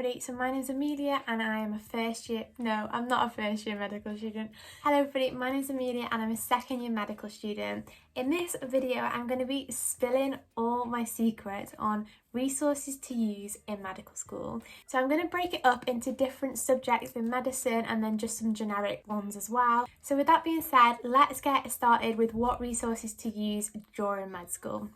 everybody, so my name is Amelia and I am I'm not a first year medical student. Hello everybody, my name is Amelia and I'm a second year medical student. In this video I'm going to be spilling all my secrets on resources to use in medical school. So I'm going to break it up into different subjects in medicine and then just some generic ones as well. So with that being said, let's get started with what resources to use during med school.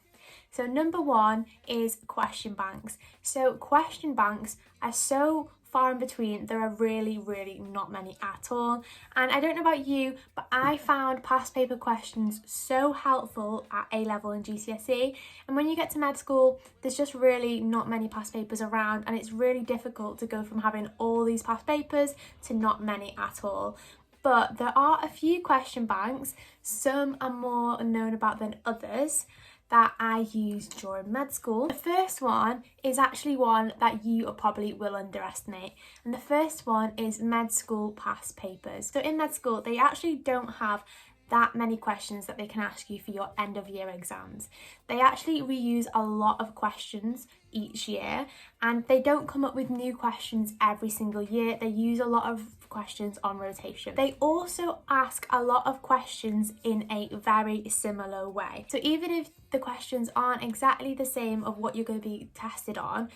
So number one is question banks. So question banks are so far in between, there are really not many at all. And I don't know about you, but I found past paper questions so helpful at A-level and GCSE. And when you get to med school, there's just really not many past papers around, and it's really difficult to go from having all these past papers to not many at all. But there are a few question banks, some are more known about than others, that I used during med school. The first one is actually one that you probably will underestimate, and the first one is med school past papers. So in med school they actually don't have that many questions that they can ask you for your end of year exams. They actually reuse a lot of questions each year, and they don't come up with new questions every single year. They use a lot of questions on rotation. They also ask a lot of questions in a very similar way. So even if the questions aren't exactly the same of what you're going to be tested on,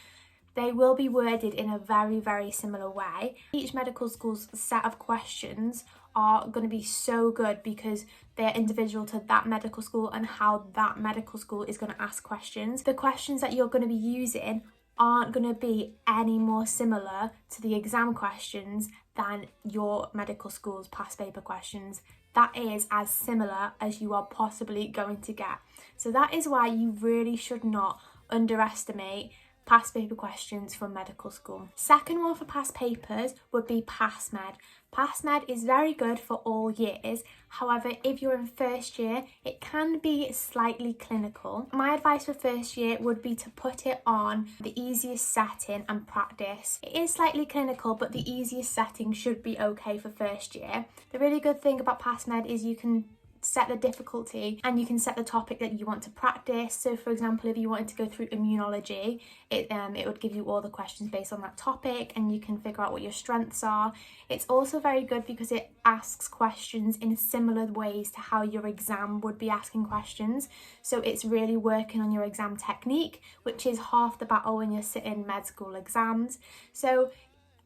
they will be worded in a very similar way. Each medical school's set of questions are going to be so good because they're individual to that medical school and how that medical school is going to ask questions. The questions that you're going to be using aren't going to be any more similar to the exam questions than your medical school's past paper questions. That is as similar as you are possibly going to get. So that is why you really should not underestimate past paper questions from medical school. Second one for past papers would be past med. Past med is very good for all years. However, if you're in first year, it can be slightly clinical. My advice for first year would be to put it on the easiest setting and practice. It is slightly clinical, but the easiest setting should be okay for first year. The really good thing about past med is you can set the difficulty and you can set the topic that you want to practice. So for example, if you wanted to go through immunology, it would give you all the questions based on that topic and you can figure out what your strengths are. It's also very good because it asks questions in similar ways to how your exam would be asking questions. So it's really working on your exam technique, which is half the battle when you're sitting med school exams. So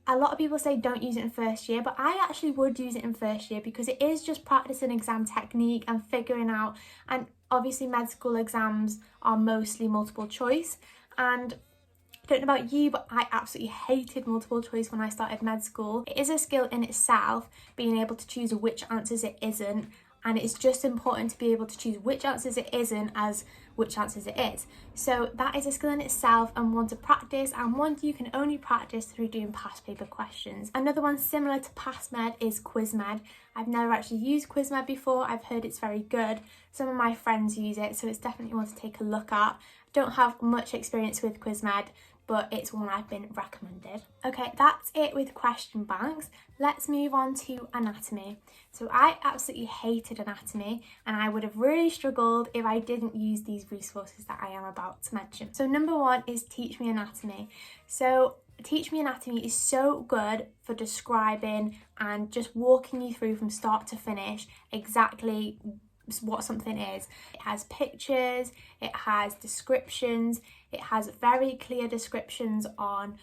a lot of people say don't use it in first year, but I actually would use it in first year because it is just practicing exam technique and figuring out, and obviously med school exams are mostly multiple choice, and I don't know about you, but I absolutely hated multiple choice when I started med school. It is a skill in itself, being able to choose which answers it isn't, and it's just important to be able to choose which answers it isn't as which answers it is. So that is a skill in itself and one to practice, and one you can only practice through doing past paper questions. Another one similar to past med is quiz med. I've never actually used quiz med before. I've heard it's very good. Some of my friends use it, so it's definitely one to take a look at. Don't have much experience with quiz med, but it's one I've been recommended. Okay, that's it with question banks. Let's move on to anatomy. So I absolutely hated anatomy, and I would have really struggled if I didn't use these resources that I am about to mention. So number one is Teach Me Anatomy. So Teach Me Anatomy is so good for describing and just walking you through from start to finish exactly what something is. It has pictures, it has descriptions, it has very clear descriptions on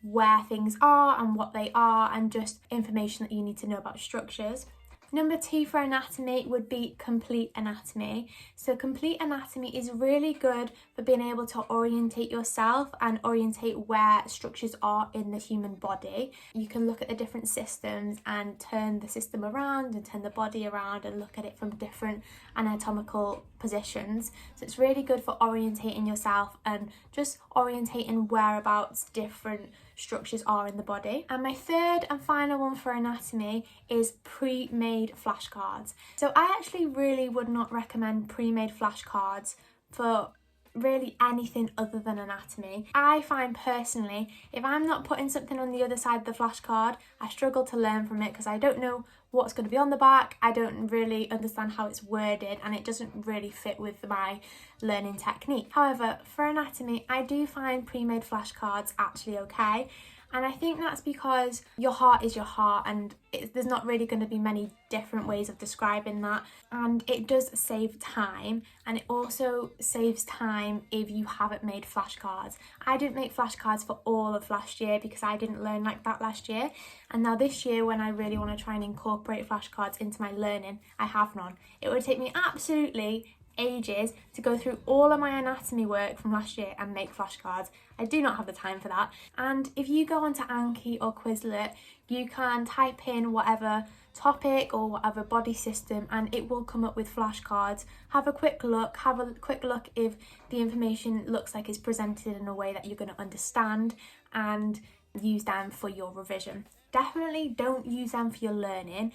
where things are and what they are, and just information that you need to know about structures. Number two for anatomy would be Complete Anatomy. So Complete Anatomy is really good for being able to orientate yourself and orientate where structures are in the human body. You can look at the different systems and turn the system around and turn the body around and look at it from different anatomical positions. So it's really good for orientating yourself and just orientating whereabouts different structures are in the body. And my third and final one for anatomy is pre-made flashcards. So I actually really would not recommend pre-made flashcards for really anything other than anatomy. I find personally, if I'm not putting something on the other side of the flashcard, I struggle to learn from it because I don't know what's going to be on the back, I don't really understand how it's worded, and it doesn't really fit with my learning technique. However, for anatomy, I do find pre-made flashcards actually okay. And I think that's because your heart is your heart, and there's not really going to be many different ways of describing that. And it does save time, and it also saves time if you haven't made flashcards. I didn't make flashcards for all of last year because I didn't learn like that last year. And now this year, when I really want to try and incorporate flashcards into my learning, I have none. It would take me absolutely ages to go through all of my anatomy work from last year and make flashcards. I do not have the time for that. And if you go onto Anki or Quizlet, you can type in whatever topic or whatever body system and it will come up with flashcards. Have a quick look if the information looks like it's presented in a way that you're going to understand, and use them for your revision. Definitely don't use them for your learning,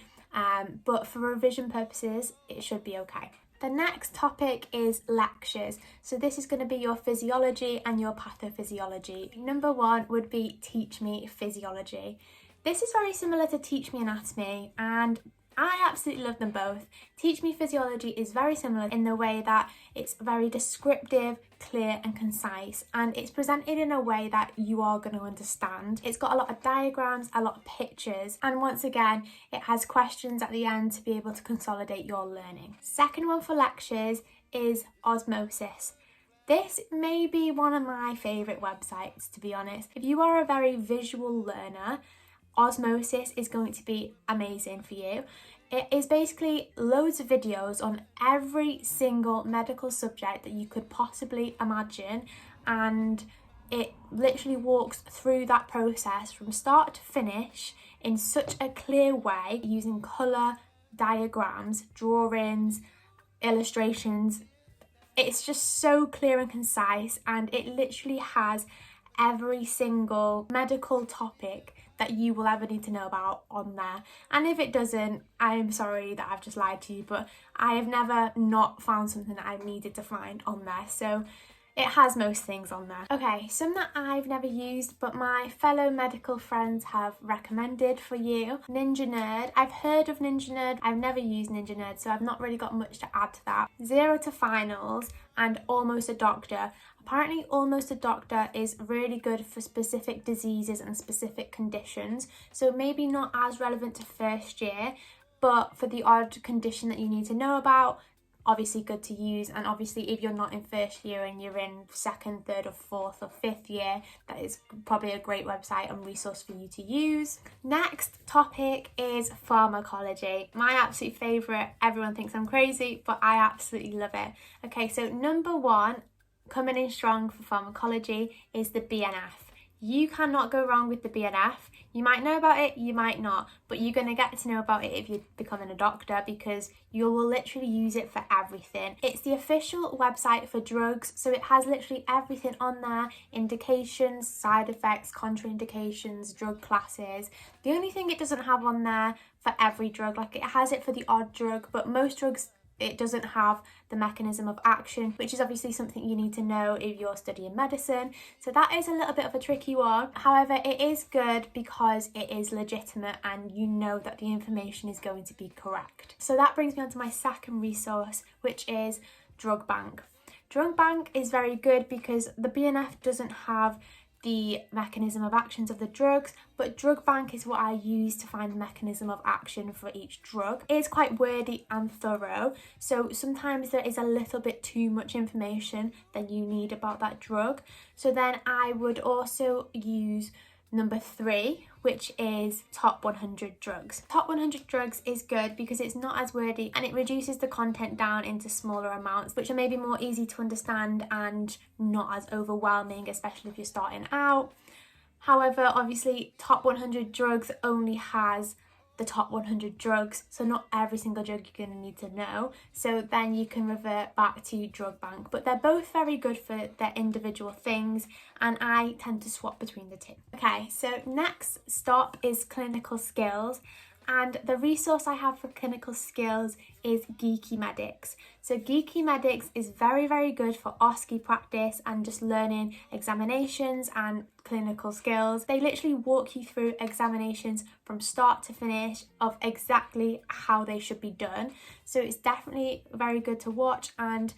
but for revision purposes it should be okay. The next topic is lectures. So this is going to be your physiology and your pathophysiology. Number 1 would be Teach Me Physiology. This is very similar to Teach Me Anatomy, and I absolutely love them both. Teach Me Physiology is very similar in the way that it's very descriptive, clear and concise, and it's presented in a way that you are going to understand. It's got a lot of diagrams, a lot of pictures, and once again it has questions at the end to be able to consolidate your learning. Second one for lectures is Osmosis. This may be one of my favourite websites, to be honest. If you are a very visual learner, Osmosis is going to be amazing for you. It is basically loads of videos on every single medical subject that you could possibly imagine, and it literally walks through that process from start to finish in such a clear way, using colour, diagrams, drawings, illustrations. It's just so clear and concise, and it literally has every single medical topic that you will ever need to know about on there. And if it doesn't, I'm sorry that I've just lied to you, but I have never not found something that I've needed to find on there. So it has most things on there. Okay, some that I've never used but my fellow medical friends have recommended for you. Ninja Nerd. I've heard of Ninja Nerd. I've never used Ninja Nerd, so I've not really got much to add to that. Zero to Finals and Almost a Doctor. Apparently Almost a Doctor is really good for specific diseases and specific conditions, so maybe not as relevant to first year, but for the odd condition that you need to know about, obviously good to use. And obviously if you're not in first year and you're in second, third or fourth or fifth year, that is probably a great website and resource for you to use. Next topic is Pharmacology. My absolute favourite. Everyone thinks I'm crazy, but I absolutely love it. Okay, so number 1, coming in strong for Pharmacology, is the BNF. You cannot go wrong with the BNF. You might know about it, you might not, but you're going to get to know about it if you're becoming a doctor, because you will literally use it for everything. It's the official website for drugs, so it has literally everything on there: indications, side effects, contraindications, drug classes. The only thing it doesn't have on there for every drug, like it has it for the odd drug, but most drugs it doesn't have the mechanism of action, which is obviously something you need to know if you're studying medicine. So that is a little bit of a tricky one. However, it is good because it is legitimate and you know that the information is going to be correct. So that brings me on to my second resource, which is Drug Bank. Drug Bank is very good because the BNF doesn't have the mechanism of actions of the drugs, but Drug Bank is what I use to find the mechanism of action for each drug. It is quite wordy and thorough, so sometimes there is a little bit too much information than you need about that drug. So then I would also use number 3, which is Top 100 Drugs. Top 100 Drugs is good because it's not as wordy and it reduces the content down into smaller amounts, which are maybe more easy to understand and not as overwhelming, especially if you're starting out. However, obviously Top 100 Drugs only has the top 100 drugs, so not every single drug you're going to need to know, so then you can revert back to Drug Bank. But they're both very good for their individual things, and I tend to swap between the two. Okay, so next stop is Clinical Skills, and the resource I have for clinical skills is Geeky Medics. So Geeky Medics is very, very good for OSCE practice and just learning examinations and clinical skills. They literally walk you through examinations from start to finish of exactly how they should be done. So it's definitely very good to watch, and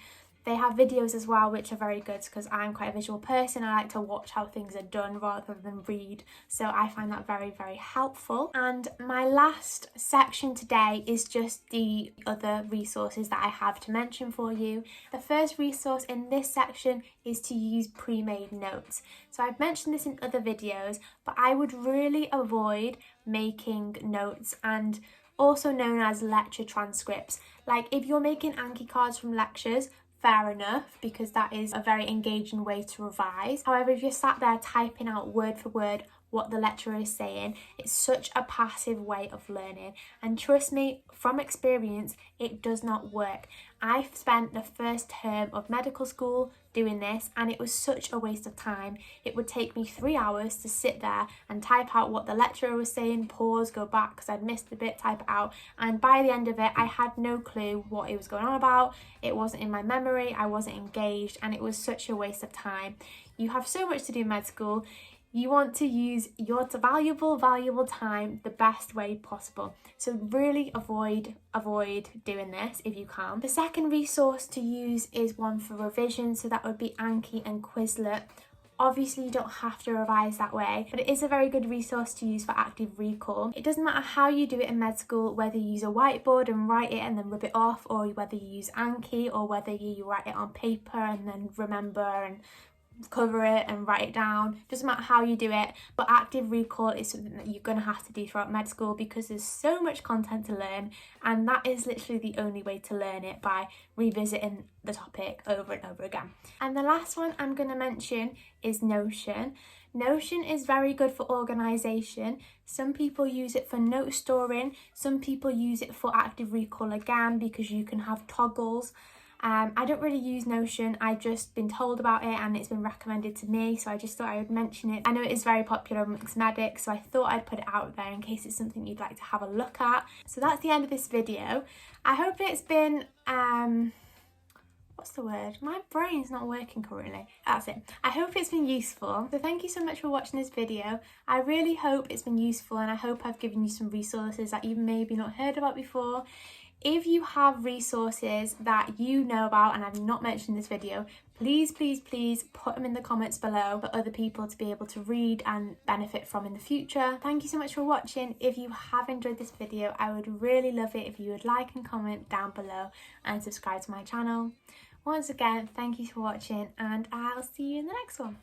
They have videos as well, which are very good because I'm quite a visual person. I like to watch how things are done rather than read. So I find that very, very helpful. And my last section today is just the other resources that I have to mention for you. The first resource in this section is to use pre-made notes. So I've mentioned this in other videos, but I would really avoid making notes, and also known as lecture transcripts. Like if you're making Anki cards from lectures, fair enough, because that is a very engaging way to revise. However, if you're sat there typing out word for word what the lecturer is saying, it's such a passive way of learning, and trust me, from experience, it does not work. I spent the first term of medical school doing this, and it was such a waste of time. It would take me 3 hours to sit there and type out what the lecturer was saying, pause, go back because I'd missed the bit, type it out, and by the end of it I had no clue what it was going on about. It wasn't in my memory, I wasn't engaged, and it was such a waste of time. You have so much to do in med school. You want to use your valuable time the best way possible. So really avoid doing this if you can. The second resource to use is one for revision, so that would be Anki and Quizlet. Obviously you don't have to revise that way, but it is a very good resource to use for active recall. It doesn't matter how you do it in med school, whether you use a whiteboard and write it and then rub it off, or whether you use Anki, or whether you write it on paper and then remember and cover it and write it down. Doesn't matter how you do it, but active recall is something that you're going to have to do throughout med school because there's so much content to learn, and that is literally the only way to learn it, by revisiting the topic over and over again. And the last one I'm going to mention is Notion. Notion is very good for organisation. Some people use it for note storing, some people use it for active recall again because you can have toggles. I don't really use Notion, I've just been told about it and it's been recommended to me, so I just thought I would mention it. I know it is very popular amongst medics, so I thought I'd put it out there in case it's something you'd like to have a look at. So that's the end of this video. I hope it's been, what's the word? My brain's not working currently. That's it. I hope it's been useful. So thank you so much for watching this video. I really hope it's been useful, and I hope I've given you some resources that you've maybe not heard about before. If you have resources that you know about and I've not mentioned in this video, please put them in the comments below for other people to be able to read and benefit from in the future. Thank you so much for watching. If you have enjoyed this video, I would really love it if you would like and comment down below and subscribe to my channel. Once again, thank you for watching, and I'll see you in the next one.